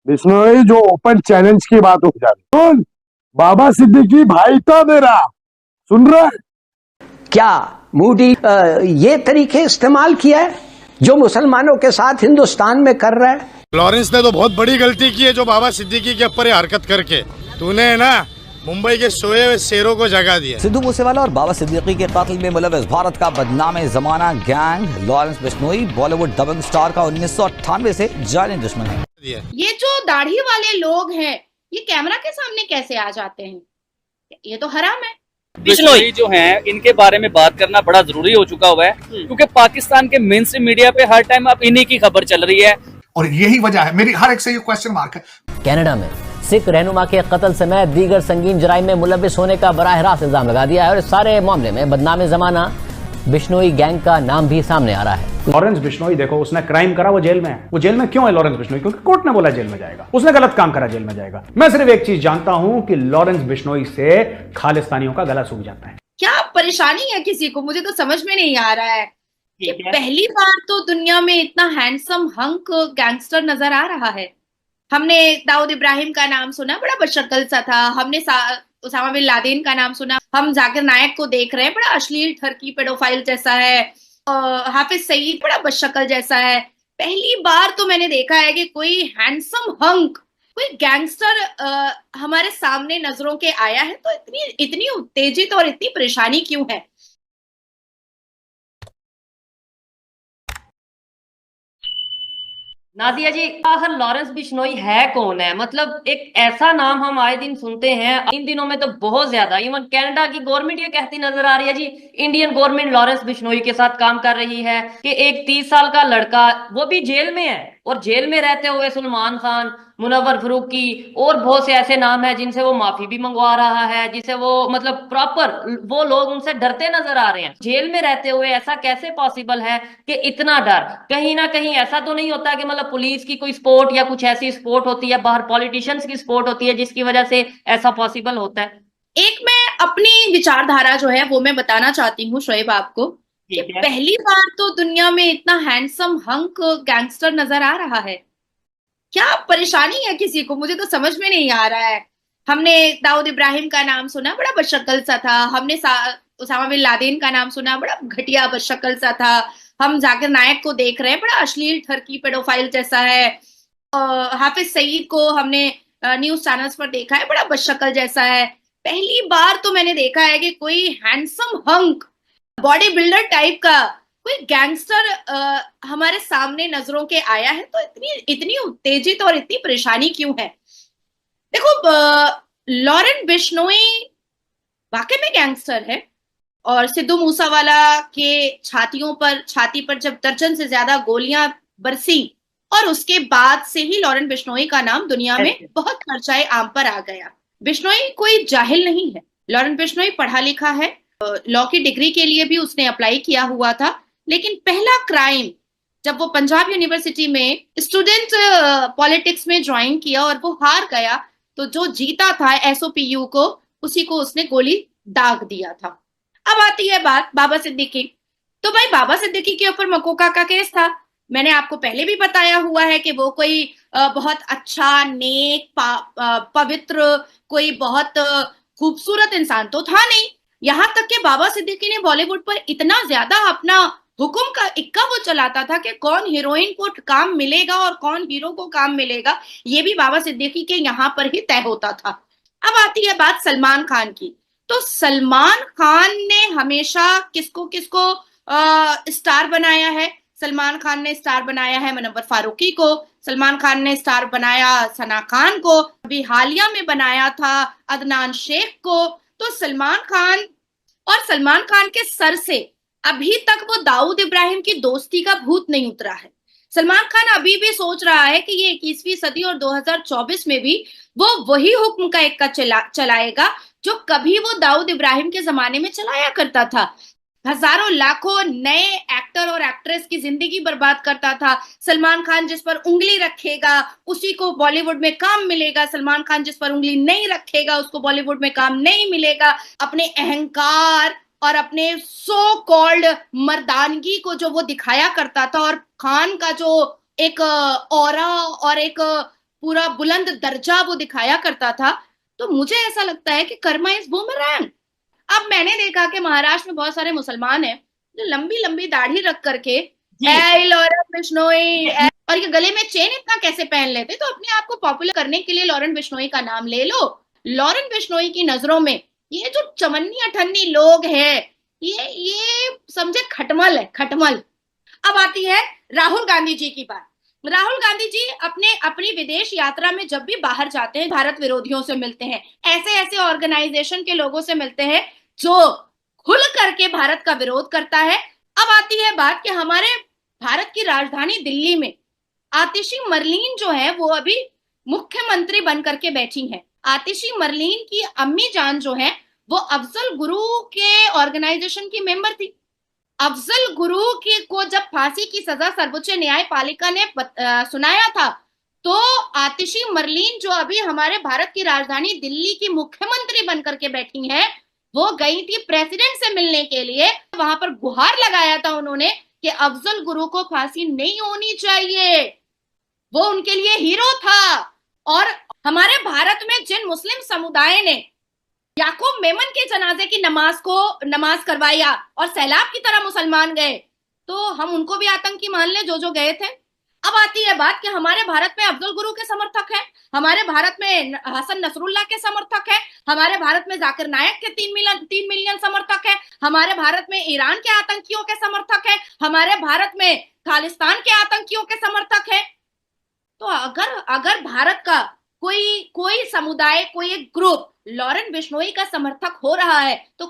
बिश्नोई जो open challenge की बात हो जा रही, सुन, बाबा सिद्दीकी भाई था मेरा, सुन रहा है? क्या मोदी ये तरीके इस्तेमाल किया है जो मुसलमानों के साथ हिंदुस्तान में कर रहा है? लॉरेंस ने तो बहुत बड़ी गलती की है जो बाबा सिद्दीकी के ऊपर ये हरकत करके। तूने ना मुंबई के सोए हुए शेरों को जगा दिया। सिद्धू मूसेवाला और बाबा सिद्दीकी के कत्ल में मुलव्वस भारत का बदनाम जमाना गैंग लॉरेंस बिश्नोई बॉलीवुड दबंग स्टार का 1998 से जानी दुश्मन है। ये जो दाढ़ी वाले लोग हैं, ये कैमरा के सामने कैसे आ जाते हैं? ये तो हराम है। बिश्नोई जो हैं, इनके बारे में बात करना बड़ा जरूरी हो चुका हुआ है, क्योंकि पाकिस्तान के मेन स्ट्रीम मीडिया पे हर टाइम अब इन्हीं की खबर चल रही है। और यही वजह है, मेरी हर एक से ये क्वेश्चन मार्क है। कनाडा में सिख रहनुमा के कत्ल समेत दीगर संगीन जराइम में मुलव्विस होने का बराह रास्त इल्जाम लगा दिया है और इस सारे मामले में बदनाम जमाना बिश्नोई गैंग का नाम भी सामने आ रहा है। लॉरेंस बिश्नोई देखो, उसने क्राइम करा, वो जेल में है। वो जेल में क्यों है लॉरेंस बिश्नोई? क्योंकि कोर्ट ने बोला जेल में जाएगा। उसने गलत काम करा, जेल में जाएगा। मैं सिर्फ एक चीज जानता हूं कि लॉरेंस बिश्नोई से खालिस्तानियों का गला सूख जाता है। क्या परेशानी है किसी को? मुझे तो समझ में नहीं आ रहा है कि पहली बार तो दुनिया में इतना हैंडसम हंक गैंगस्टर नजर आ रहा है। हमने दाऊद इब्राहिम का नाम सुना, बड़ा बदशक्ल सा था। हमने उसामा बिन लादेन का नाम सुना। हम जाकिर नायक को देख रहे हैं, बड़ा अश्लील ठरकी पेडोफाइल जैसा है। हाफिज सईद बड़ा बदशक्ल जैसा है। पहली बार तो मैंने देखा है कि कोई हैंडसम हंक, कोई गैंगस्टर हमारे सामने नजरों के आया है। तो इतनी उत्तेजित और इतनी परेशानी क्यों है? नाजिया जी, आखिर लॉरेंस बिश्नोई है कौन है? मतलब एक ऐसा नाम हम आए दिन सुनते हैं, इन दिनों में तो बहुत ज्यादा। इवन कनाडा की गवर्नमेंट ये कहती नजर आ रही है जी, इंडियन गवर्नमेंट लॉरेंस बिश्नोई के साथ काम कर रही है कि एक 30 साल का लड़का, वो भी जेल में है, और जेल में रहते हुए सलमान खान, मुनव्वर फारूकी और बहुत से ऐसे नाम है जिनसे वो माफी भी मंगवा रहा है, जिसे वो मतलब प्रॉपर वो लोग उनसे डरते नजर आ रहे हैं। जेल में रहते हुए ऐसा कैसे पॉसिबल है कि इतना डर? कहीं ना कहीं ऐसा तो नहीं होता कि मतलब पुलिस की कोई सपोर्ट या कुछ ऐसी सपोर्ट होती है, बाहर पॉलिटिशियंस की सपोर्ट होती है, जिसकी वजह से ऐसा पॉसिबल होता है? एक मैं अपनी विचारधारा जो है वो मैं बताना चाहती हूँ शोएब आपको कि पहली बार तो दुनिया में इतना हैंडसम हंक गैंगस्टर नजर आ रहा है। क्या परेशानी है किसी को? मुझे तो समझ में नहीं आ रहा है। हमने दाऊद इब्राहिम का नाम सुना, बड़ा बदशक्ल सा था। हमने उसामा बिन लादेन का नाम सुना, बड़ा घटिया बदशक्ल सा था। हम जाकिर नायक को देख रहे हैं, बड़ा अश्लील ठरकी पेडोफाइल जैसा है। हाफिज सईद को हमने न्यूज चैनल्स पर देखा है, बड़ा बदशक्ल जैसा है। पहली बार तो मैंने देखा है कि कोई handsome hunk, body builder type का कोई गैंगस्टर हमारे सामने नजरों के आया है। तो इतनी उत्तेजित और इतनी परेशानी क्यों है? देखो, लॉरेंस बिश्नोई वाकई में गैंगस्टर है, और सिद्धू मूसावाला के छाती पर जब दर्जन से ज्यादा गोलियां बरसी, और उसके बाद से ही लॉरेंस बिश्नोई का नाम दुनिया में बहुत चर्चाए आम पर आ गया। बिश्नोई कोई जाहिल नहीं है। लॉरेंस बिश्नोई पढ़ा लिखा है। लॉ की डिग्री के लिए भी उसने अप्लाई किया हुआ था, लेकिन पहला क्राइम जब वो पंजाब यूनिवर्सिटी में स्टूडेंट पॉलिटिक्स में ज्वाइन किया और वो हार गया, तो जो जीता था एसओपीयू को, उसी को उसने गोली दाग दिया था। अब आती है बात बाबा सिद्दीकी। तो भाई, बाबा सिद्दीकी के ऊपर मकोका का केस था। मैंने आपको पहले भी बताया हुआ है कि वो कोई बहुत अच्छा, नेक, पवित्र, कोई बहुत खूबसूरत इंसान तो था नहीं। यहां तक कि बाबा सिद्दीकी ने बॉलीवुड पर इतना ज्यादा अपना हुक्म का इक्का वो चलाता था कि कौन हीरोइन को काम मिलेगा और कौन हीरो को काम मिलेगा, ये भी बाबा सिद्दीकी के यहाँ पर ही तय होता था। अब आती है बात सलमान खान की। तो सलमान खान ने हमेशा किसको किसको स्टार बनाया है? सलमान खान ने स्टार बनाया है मुनव्वर फारूकी को। सलमान खान ने स्टार बनाया सना खान को। अभी हालिया में बनाया था अदनान शेख को। तो सलमान खान के सर से अभी तक वो दाऊद इब्राहिम की दोस्ती का भूत नहीं उतरा है। सलमान खान अभी भी सोच रहा है कि ये 21वीं सदी और 2024 में भी वो वही हुक्म का इक्का चलाएगा जो कभी वो दाऊद इब्राहिम के जमाने में चलाया करता था। हजारों लाखों नए एक्टर और एक्ट्रेस की जिंदगी बर्बाद करता था। सलमान खान जिस पर उंगली रखेगा उसी को बॉलीवुड में काम मिलेगा। सलमान खान जिस पर उंगली नहीं रखेगा उसको बॉलीवुड में काम नहीं मिलेगा। अपने अहंकार और अपने सो कॉल्ड मर्दानगी को जो वो दिखाया करता था, और खान का जो एक ऑरा और एक पूरा बुलंद दर्जा वो दिखाया करता था, तो मुझे ऐसा लगता है कि कर्मा इज बूमरैंग। अब मैंने देखा कि महाराष्ट्र में बहुत सारे मुसलमान हैं जो लंबी लंबी दाढ़ी रख करके ऐ लॉरेंस बिश्नोई और ये गले में चेन इतना कैसे पहन लेते, तो अपने आप को पॉपुलर करने के लिए लॉरेंस बिश्नोई का नाम ले लो। लॉरेंस बिश्नोई की नजरों में ये जो चवन्नी अठन्नी लोग हैं, ये समझे खटमल है, खटमल। अब आती है राहुल गांधी जी की बात। राहुल गांधी जी अपनी विदेश यात्रा में जब भी बाहर जाते हैं, भारत विरोधियों से मिलते हैं, ऐसे ऐसे ऑर्गेनाइजेशन के लोगों से मिलते हैं जो खुल करके भारत का विरोध करता है। अब आती है बात कि हमारे भारत की राजधानी दिल्ली में आतिशी मरलीन जो है वो अभी मुख्यमंत्री बन करके बैठी हैं। आतिशी मरलीन की अम्मी जान जो है वो अफजल गुरु के ऑर्गेनाइजेशन की मेंबर थी। अफजल गुरु को जब फांसी की सजा सर्वोच्च न्यायपालिका ने सुनाया था, तो आतिशी मरलीन जो अभी हमारे भारत की राजधानी दिल्ली की मुख्यमंत्री बनकर के बैठी हैं, वो गई थी प्रेसिडेंट से मिलने के लिए। वहां पर गुहार लगाया था उन्होंने कि अफजल गुरु को फांसी नहीं होनी चाहिए, वो उनके लिए हीरो था। और हमारे भारत में जिन मुस्लिम समुदाय ने याकूब मेमन के जनाजे की नमाज करवाया और सैलाब की तरह मुसलमान गए, तो हम उनको भी आतंकी मान लें जो गए थे। अब आती है बात कि हमारे भारत में अफजल गुरु के समर्थक हैं, हमारे भारत में हसन नसरुल्लाह के समर्थक हैं, हमारे भारत में जाकिर नायक के 3 मिलियन समर्थक हैं, हमारे भारत में ईरान के आतंकियों के समर्थक हैं, हमारे भारत में खालिस्तान के आतंकियों के समर्थक हैं। तो अगर भारत का कोई समुदाय, कोई एक ग्रुप लॉरेंस बिश्नोई का समर्थक हो रहा है, तो